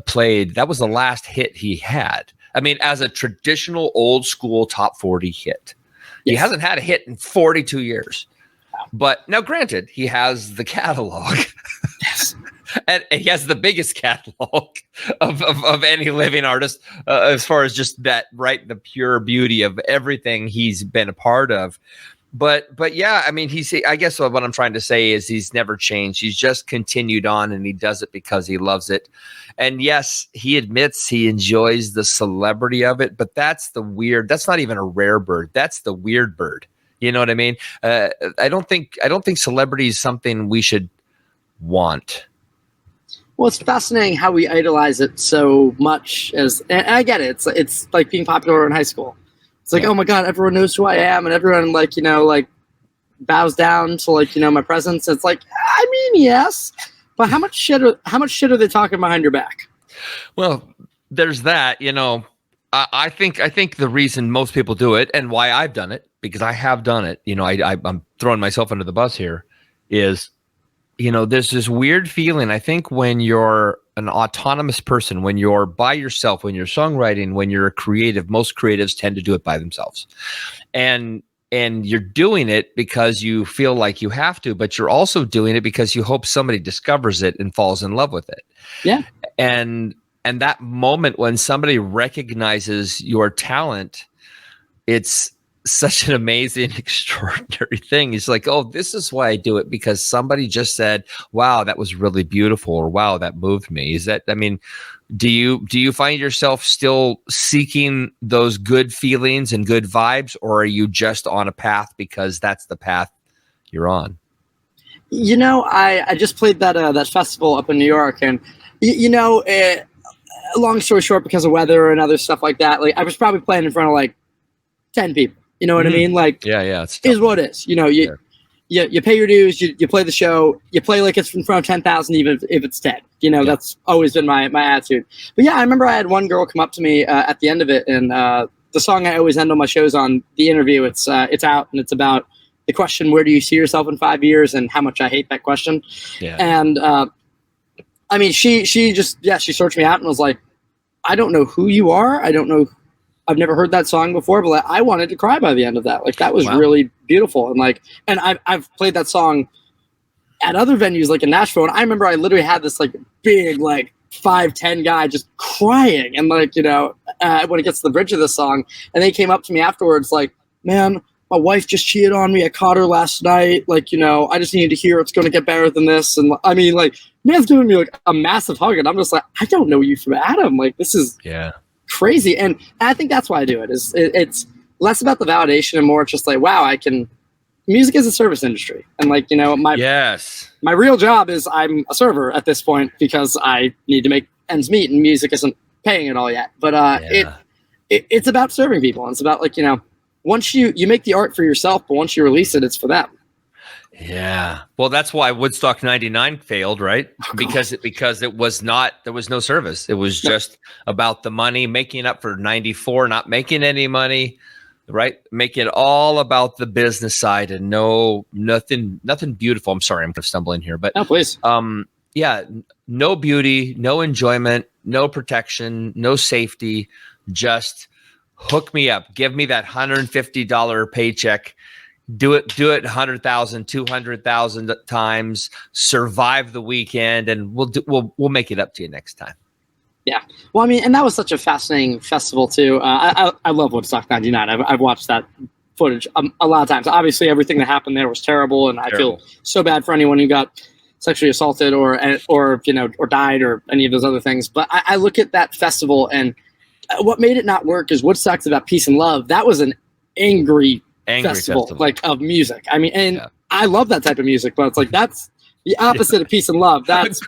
played, that was the last hit he had. I mean, as a traditional old school top 40 hit. He hasn't had a hit in 42 years. But now, granted, he has the catalog. Yes. And he has the biggest catalog of any living artist as far as just that, right? The pure beauty of everything he's been a part of. But yeah, I mean, I guess what I'm trying to say is he's never changed. He's just continued on, and he does it because he loves it. And yes, he admits he enjoys the celebrity of it, but that's not even a rare bird. That's the weird bird. You know what I mean? I don't think celebrity is something we should want. Well, it's fascinating how we idolize it so much. And I get it. It's like being popular in high school. It's like, oh my God, everyone knows who I am, and everyone like, you know, like bows down to like, you know, my presence. It's like, I mean, yes, but how much shit are they talking behind your back? Well, there's that. You know, I think the reason most people do it, and why I've done it, because I have done it. You know, I'm throwing myself under the bus here. Is, you know, there's this weird feeling, I think, when you're an autonomous person, when you're by yourself, when you're songwriting, when you're a creative, most creatives tend to do it by themselves. And you're doing it because you feel like you have to, but you're also doing it because you hope somebody discovers it and falls in love with it. Yeah. And that moment when somebody recognizes your talent, it's such an amazing, extraordinary thing. It's like, oh, this is why I do it, because somebody just said, wow, that was really beautiful, or wow, that moved me. Do you find yourself still seeking those good feelings and good vibes, or are you just on a path because that's the path you're on? You know, I just played that festival up in New York, and you know, long story short, because of weather and other stuff like that, like I was probably playing in front of like 10 people. You know what I mean? Like, yeah, it's is what it is. You know, you pay your dues, you play the show, you play like it's in front of 10,000, even if it's 10. You know, that's always been my attitude. But yeah, I remember I had one girl come up to me at the end of it, and the song I always end all my shows on, The Interview, it's out, and it's about the question, where do you see yourself in 5 years, and how much I hate that question. Yeah. And I mean, she searched me out and was like, I don't know who you are. I've never heard that song before, but like, I wanted to cry by the end of that. Like, that was really beautiful. And I've played that song at other venues, like in Nashville. And I remember I literally had this like big, like 5'10" guy just crying. And like, you know, when it gets to the bridge of the song, and they came up to me afterwards, like, man, my wife just cheated on me. I caught her last night. Like, you know, I just needed to hear it's going to get better than this. And I mean, like, man's giving me like a massive hug. And I'm just like, I don't know you from Adam. Like, this is crazy. And I think that's why I do it. It's less about the validation and more just like, wow, music is a service industry. And like, you know, my real job is I'm a server at this point because I need to make ends meet, and music isn't paying it all yet. But it's about serving people. And it's about like, you know, once you make the art for yourself, but once you release it, it's for them. Yeah. Well, that's why Woodstock 99 failed, right? Because there was no service. It was just about the money, making up for 94, not making any money. right? Make it all about the business side and nothing beautiful. I'm sorry, I'm going to stumble in here, but please. No beauty, no enjoyment, no protection, no safety, just hook me up. Give me that $150 paycheck. Do it 100,000, 200,000 times, survive the weekend, and we'll make it up to you next time. Yeah. Well, I mean, and that was such a fascinating festival too. I love Woodstock 99. I've watched that footage a lot of times. Obviously, everything that happened there was terrible, and I feel so bad for anyone who got sexually assaulted or died or any of those other things. But I look at that festival, and what made it not work is Woodstock's about peace and love. That was an angry festival, like, of music. I mean, and I love that type of music, but it's like that's the opposite of peace and love. That's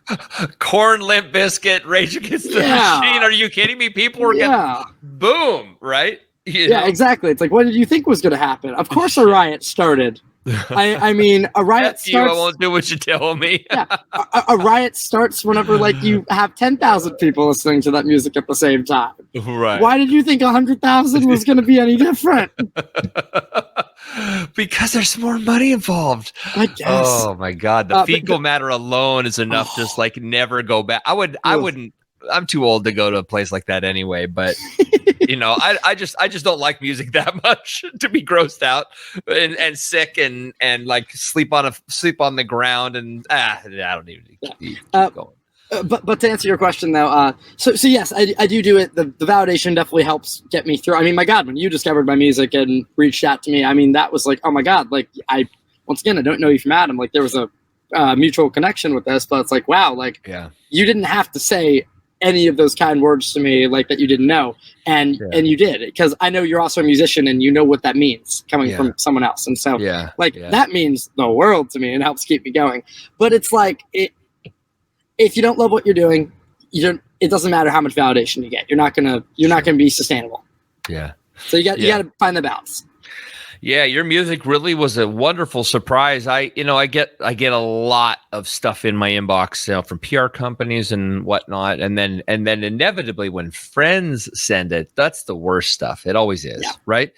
Korn, Limp Bizkit, Rage Against the Machine. Are you kidding me? People were getting boom, right? You know? Exactly. It's like, what did you think was going to happen? Of course, a riot started. I mean, a riot starts. I won't do what you tell me. A riot starts whenever, like, you have 10,000 people listening to that music at the same time. Right. Why did you think 100,000 was going to be any different? Because there's more money involved. I guess. Oh my God. The fecal matter alone is enough. Just like never go back. I wouldn't, I'm too old to go to a place like that anyway, but I just don't like music that much to be grossed out and sick and like sleep on the ground. And I don't even keep going. But to answer your question though, so yes, I do it. The validation definitely helps get me through. I mean, my God, when you discovered my music and reached out to me, I mean, that was like, oh my God, like I don't know you from Adam. Like there was a mutual connection with this, but it's like, wow, like you didn't have to say any of those kind words to me, like that you didn't know, and you did, because I know you're also a musician and you know what that means coming from someone else, and so that means the world to me and helps keep me going. But it's like if you don't love what you're doing, it doesn't matter how much validation you get. You're not gonna be sustainable. Yeah. So you got to find the balance. Yeah, your music really was a wonderful surprise. I get a lot of stuff in my inbox, from PR companies and whatnot, and then inevitably when friends send it, that's the worst stuff. It always is, right?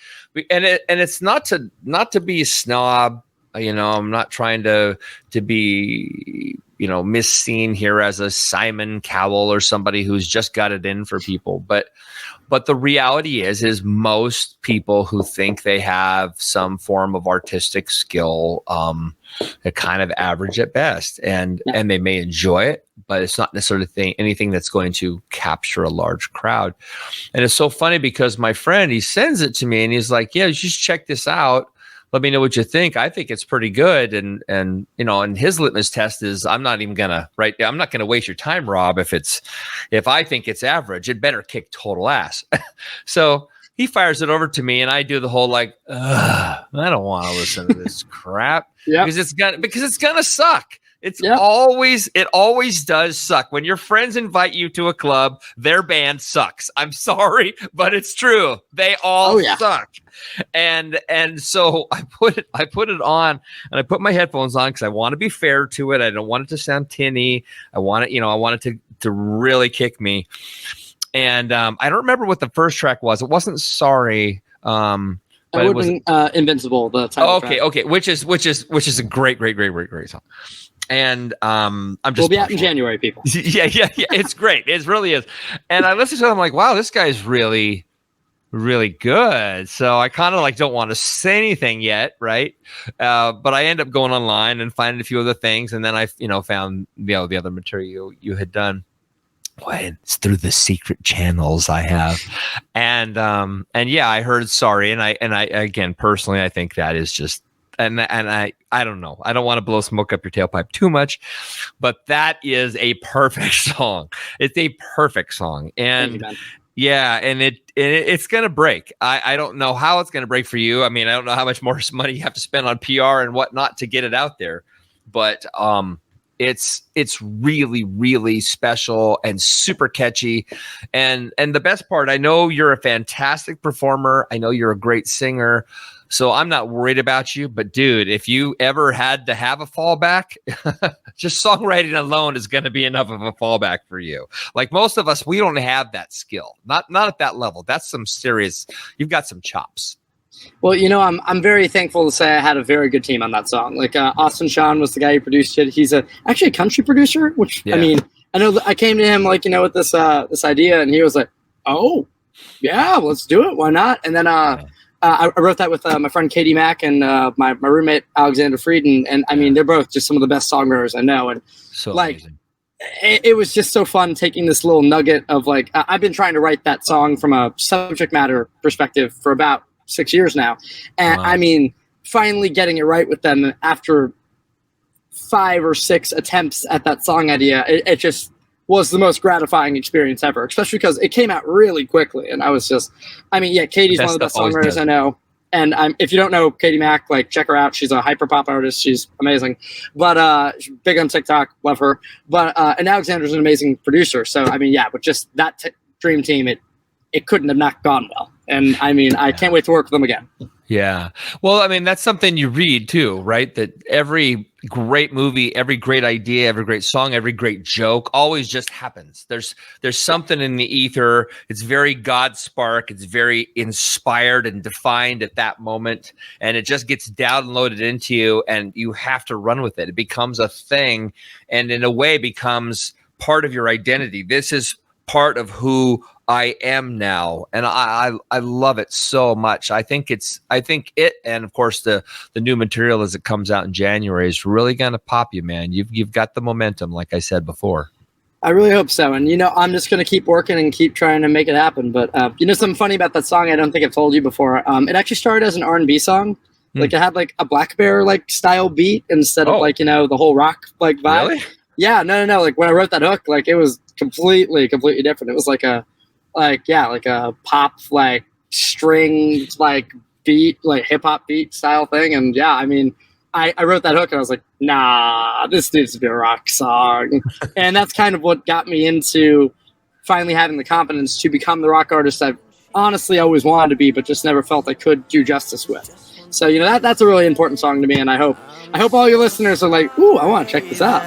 And it's not to be a snob. I'm not trying to be misseen here as a Simon Cowell or somebody who's just got it in for people, but the reality is most people who think they have some form of artistic skill, are kind of average at best, and they may enjoy it, but it's not necessarily anything that's going to capture a large crowd. And it's so funny because my friend, he sends it to me and he's like, yeah, just check this out. Let me know what you think. I think it's pretty good. And his litmus test is I'm not gonna waste your time, Rob. If I think it's average, it better kick total ass. So he fires it over to me and I do the whole like, I don't want to listen to this crap because it's gonna suck. It always does suck. When your friends invite you to a club, their band sucks. I'm sorry, but it's true. They all suck. And so I put it on and I put my headphones on because I want to be fair to it. I don't want it to sound tinny. I want it to really kick me. And I don't remember what the first track was. It wasn't Sorry. But it was Invincible, the title track. Okay. Which is a great song. And we'll be out in January, people. Yeah. It's great. It really is. And I listened to it. I'm like, wow, this guy's really, really good. So I kind of like don't want to say anything yet, right? But I end up going online and finding a few other things, and then I, found the other material you had done. Boy, it's through the secret channels I have, and I heard Sorry, and I again personally I think that is just. And I don't know. I don't want to blow smoke up your tailpipe too much, but that is a perfect song. It's a perfect song, and and it's gonna break. I don't know how it's gonna break for you. I mean, I don't know how much more money you have to spend on PR and whatnot to get it out there, but it's really, really special and super catchy, and the best part, I know you're a fantastic performer. I know you're a great singer. So I'm not worried about you, but dude, if you ever had to have a fallback, just songwriting alone is going to be enough of a fallback for you. Like most of us, we don't have that skill, not at that level. That's some serious, you've got some chops. Well, I'm very thankful to say I had a very good team on that song. Like Austin Sean was the guy who produced it. He's actually a country producer, which I mean, I know I came to him like with this this idea, and he was like, "Oh, yeah, let's do it. Why not?" And then I wrote that with my friend Katie Mack and my roommate Alexander Frieden, and I mean they're both just some of the best songwriters I know, and so like. Amazing. It was just so fun taking this little nugget of like I've been trying to write that song from a subject matter perspective for about 6 years now, and I mean finally getting it right with them after 5 or 6 attempts at that song idea, it just was the most gratifying experience ever, especially because it came out really quickly, and I was just Katie's one of the best songwriters I know. And if you don't know Katie Mack, like check her out. She's a hyper pop artist. She's amazing. But she's big on TikTok. Love her. But and Alexander's an amazing producer. So I mean, but just that dream team, it couldn't have not gone well. And I mean, I can't wait to work with them again. Yeah. Well, I mean, that's something you read too, right? That every great movie, every great idea, every great song, every great joke always just happens. There's something in the ether. It's very God spark. It's very inspired and defined at that moment. And it just gets downloaded into you and you have to run with it. It becomes a thing and in a way becomes part of your identity. This is part of who I am now, and I love it so much. I think it, and of course the new material as it comes out in January is really going to pop you, man. You've got the momentum, like I said before. I really hope so, and I'm just going to keep working and keep trying to make it happen. But something funny about that song, I don't think I've told you before. It actually started as an R&B song. Like it had like a Black Bear like style beat instead of like the whole rock like vibe. Really? Yeah, no. Like when I wrote that hook, like it was completely different. It was like a pop like string like beat, like hip hop beat style thing. And I mean I wrote that hook and I was like, nah, this needs to be a rock song. And that's kind of what got me into finally having the confidence to become the rock artist I've honestly always wanted to be, but just never felt I could do justice with. So that's a really important song to me, and I hope all your listeners are like, ooh, I want to check this out.